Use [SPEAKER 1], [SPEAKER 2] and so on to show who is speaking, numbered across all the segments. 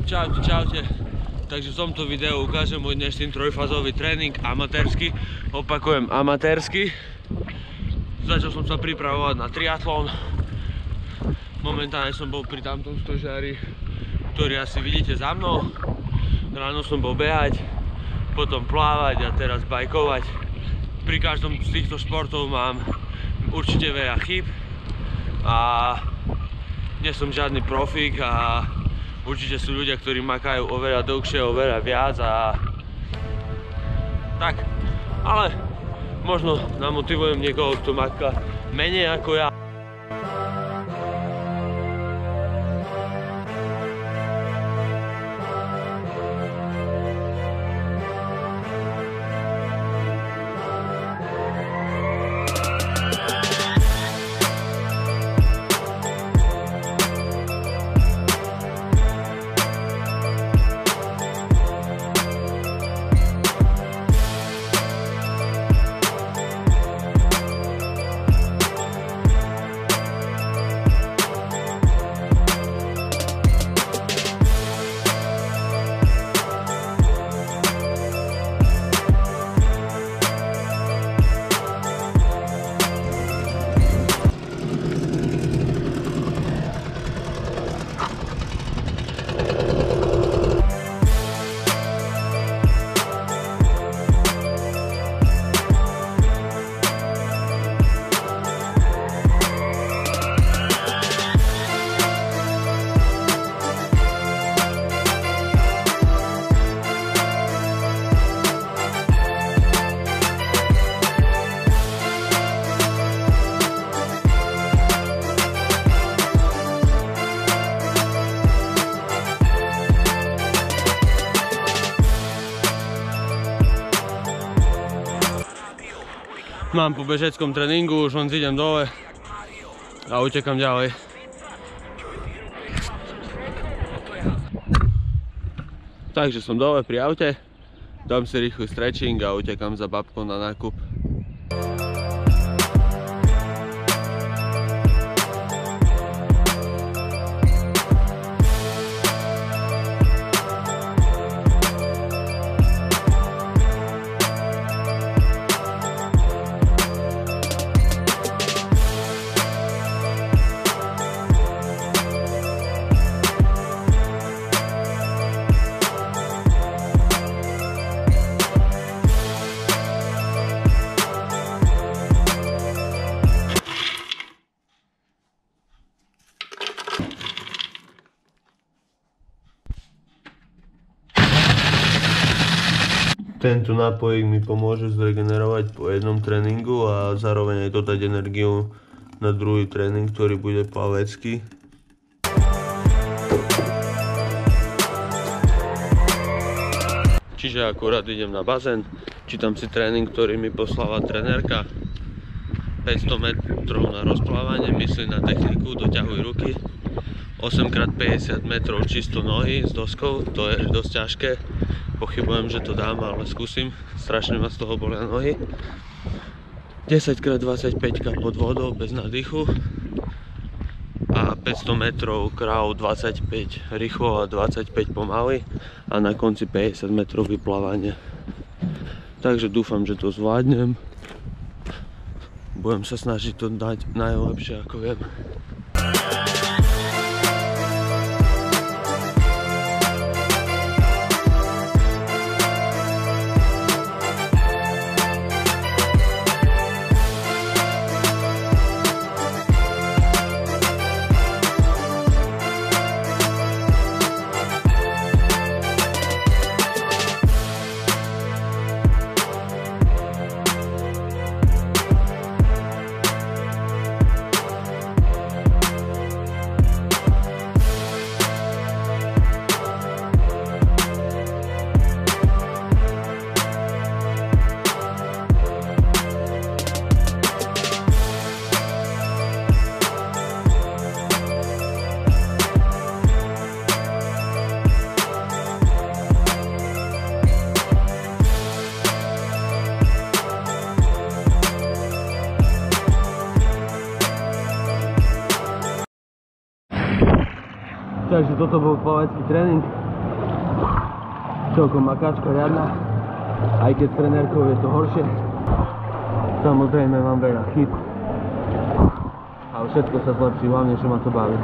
[SPEAKER 1] Čaute, čaute. Takže v tomto videu ukážem môj dnešný trojfázový tréning, amatérsky. Opakujem, amatérsky. Začal som sa pripravovať na triatlon. Momentálne som bol pri tamtom stožiari, ktorý asi vidíte za mnou. Ráno som bol behať, potom plávať a teraz bajkovať. Pri každom z týchto športov mám určite veľa chýb a nie som žiadny profík a určite sú ľudia, ktorí makajú oveľa dlhšie, oveľa viac a tak, ale možno namotivujem niekoho, kto maká menej ako ja. Mám po bežeckom tréningu, už len zídem dole a utekam ďalej. Takže som dole pri aute, dám si rýchly stretching a utekam za babkou na nákup. Tento nápojik mi pomôže zregenerovať po jednom tréningu a zároveň aj dodať energiu na druhý tréning, ktorý bude plavecký. Čiže akurát idem na bazén, čítam si tréning, ktorý mi poslala trenérka. 500 metrov na rozplávanie, myslím na techniku, doťahuj ruky. 8x50 metrov čisto nohy s doskou, to je dosť ťažké. Pochybujem, že to dám, ale skúsim. Strašne ma z toho bolia nohy. 10x25 pod vodou bez nádychu. A 500 metrov kráv 25 rýchlo a 25 pomaly. A na konci 50 metrov vyplávanie. Takže dúfam, že to zvládnem. Budem sa snažiť to dať najlepšie ako viem. Takže toto bol plavecký tréning. Celkom makáčka riadna, aj keď s trenérkou je to horšie. Samozrejme mám veľa chyb, ale všetko sa zlepší, hlavne že ma to baví.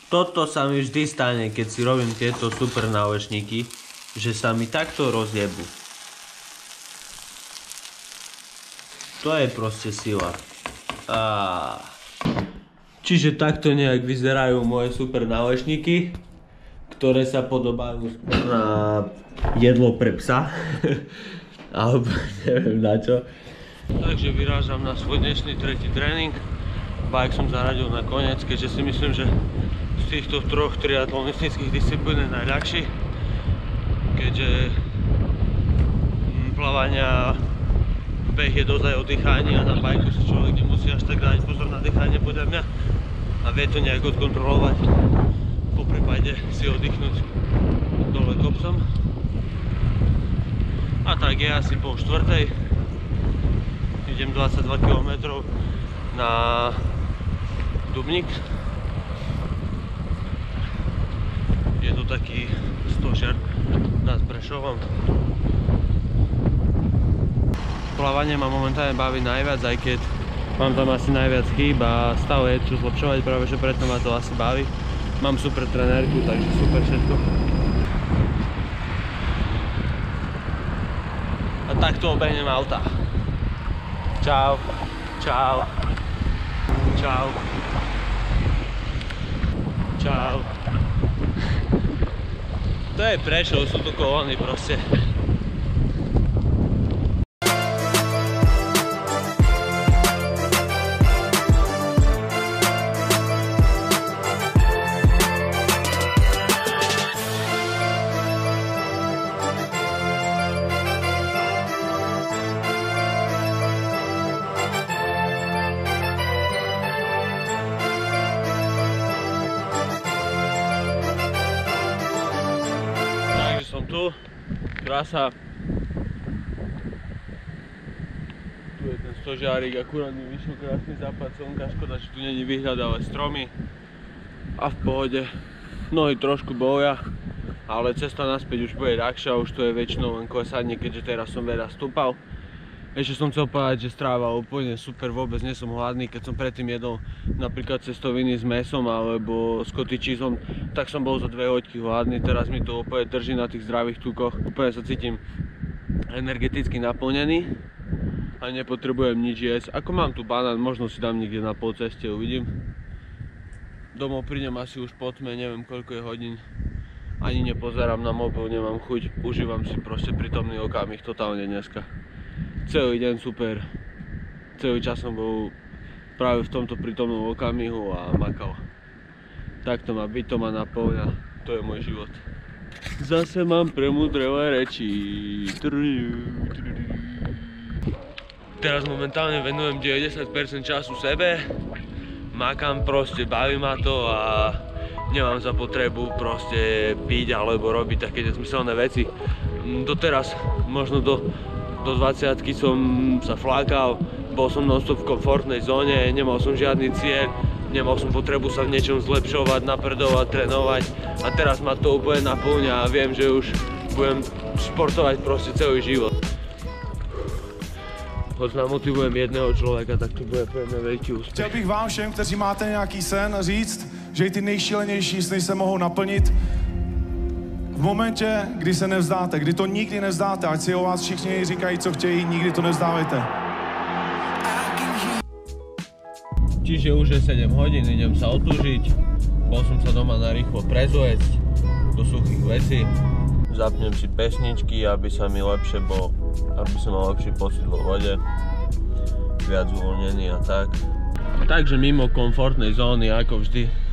[SPEAKER 1] Toto sa mi vždy stane, keď si robím tieto super návlečníky, že sa mi takto rozjebu. To je proste sila. Čiže takto nejak vyzerajú moje super návlečníky, ktoré sa podobajú na jedlo pre psa. Alebo neviem na čo. Takže vyrážam na svoj dnešný tretí tréning. Bike som zaradil na koniec, keďže si myslím, že z týchto troch triatlonistických disciplín je najľahší, keďže plávania, beh je dosť aj o dýchaní a na bajku si človek nemusí až tak dať pozor na dýchanie podľa mňa a vie to nejak odkontrolovať, po prípade si oddychnúť dole kopcom. A tak je asi 3:30, idem 22 km na Dubník. Je to taký stožiar nad Prešovom. Plávanie ma momentálne baví najviac, aj keď mám tam asi najviac chýb a stále je čo zlepšovať, práve že preto ma to asi baví. Mám super trenérku, takže super všetko. A takto obehnem auta. Čau. Čau. Čau. Čau. To je Prešov, sú tu kolóny proste. Som tu, krása. Tu je ten stožiarik, akurát mi vyšiel krásny západ slnka, škoda, že tu není výhľad, ale stromy. A v pohode. Nohy trošku bolia, ale cesta naspäť už bude ľahšia, už to je väčšinou len klesanie, keďže teraz som veľa stúpal. Ešte som chcel povedať, že stráva úplne super, vôbec nie som hladný. Keď som predtým jedol napríklad cestoviny s mäsom alebo s cottage cheeseom, tak som bol za 2 hoďky hladný. Teraz mi to úplne drží na tých zdravých tukoch. Úplne sa cítim energeticky naplnený a nepotrebujem nič jesť. Ako mám tu banán, možno si dám niekde na polceste, uvidím. Domov prídem asi už po tme, neviem koľko je hodín. Ani nepozerám na mobil, nemám chuť. Užívam si proste prítomný okamih totálne dneska. Celý deň super, celý čas som bol práve v tomto prítomnom okamihu a makal. Tak to má byť, to ma naplňa, to je môj život. Zase mám premúdrele reči. Teraz momentálne venujem 90% času sebe, makám proste, baví ma to a nemám za potrebu proste piť alebo robiť také nezmyselné veci. Doteraz, možno do 20-ky som sa flákal, bol som non-stop v komfortnej zóne, nemal som žiadny cieľ, nemal som potrebu sa v niečom zlepšovať, napredovať, trénovať a teraz ma to úplne naplňa a viem, že už budem športovať proste celý život. Hoď namotivujem jedného člověka, tak to bude pro mě velký úspěch.
[SPEAKER 2] Chtěl bych vám všem, kteří máte nějaký sen, říct, že i ty nejšílenější sny se mohou naplnit v momentě, kdy se nevzdáte, kdy to nikdy nevzdáte, ať si o vás všichni říkají, co chtějí, nikdy to nevzdávajte.
[SPEAKER 1] Čiže už je 7 hodín, idem sa otúžiť. Bol som sa doma narýchlo prezliecť do suchých vecí. Zapnem si pesničky, aby sa mi lepšie aby som mal lepší pocit vo vode. viac uvoľnený a tak. Takže mimo komfortnej zóny ako vždy.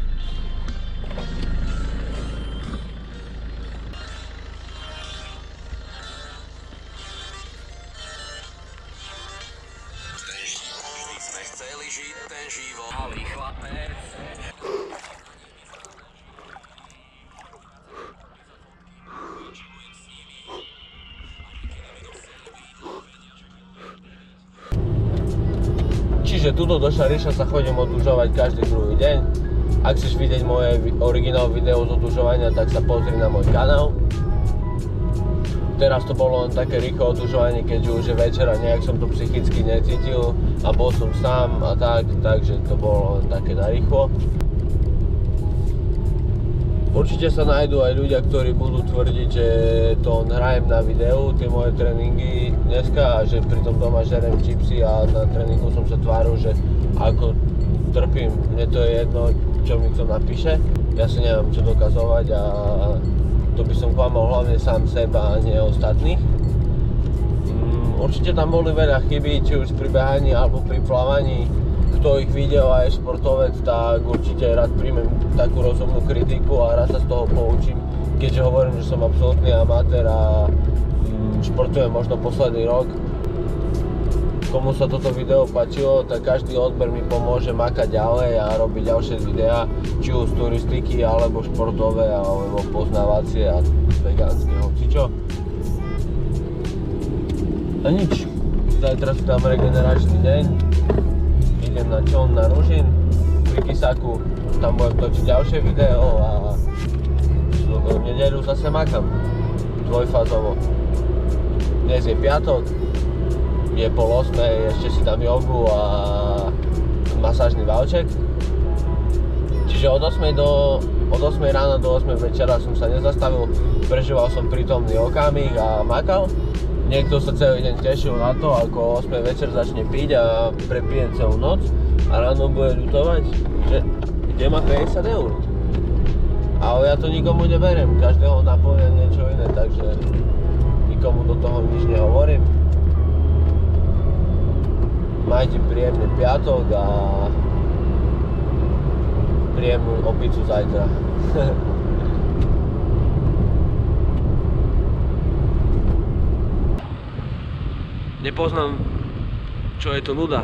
[SPEAKER 3] Chceli žiť ten život, ale chlapec.
[SPEAKER 1] Čiže tuto do Šariša sa chodím otužovať každý druhý deň. Ak chceš vidieť moje originál video z otužovania, tak sa pozri na môj kanál. Teraz to bolo len také rýchlo otužovanie, keďže už je večer a nejak som to psychicky necítil a bol som sám a tak, takže to bolo len také narýchlo. Určite sa nájdú aj ľudia, ktorí budú tvrdiť, že to hrajem na videu, tie moje tréningy dneska, a že pritom doma žerem čipsy a na tréningu som sa tváril, že ako trpím. Mne to je jedno, čo mi kto napíše. Ja si neviem čo dokazovať a to by som klamal hlavne sám seba a nie ostatných. Určite tam boli veľa chybí, či už pri behaní alebo pri plávaní. Kto ich videl a je športovec, tak určite rád príjmem takú rozumnú kritiku a rád sa z toho poučím, keďže hovorím, že som absolútny amatér a športujem možno posledný rok. Komu sa toto video páčilo, tak každý odber mi pomôže makať ďalej a robiť ďalšie videá, či už z turistiky, alebo športové, alebo poznávacie a vegánske, hocičo. A nič, zajtra si dám regeneračný deň. Idem na čln na Ružin, pri Kisaku, tam budem točiť ďalšie video a v nedeľu zase makam, dvojfázovo. Dnes je piatok, je 7:30, ešte si dám jogu a masážny valček. Čiže od 8 rána do 8 večera som sa nezastavil, prežíval som prítomný okamih a makal. Niekto sa celý deň tešil na to, ako o 8 večer začne piť a prepije celú noc a ráno bude ľutovať, že kde má 50 eur. Ale ja to nikomu neberiem, každého naplňa niečo iné, takže nikomu do toho nič nehovorím. Majte príjemný piatok a príjemnú opicu zajtra. Nepoznám, čo je to nuda.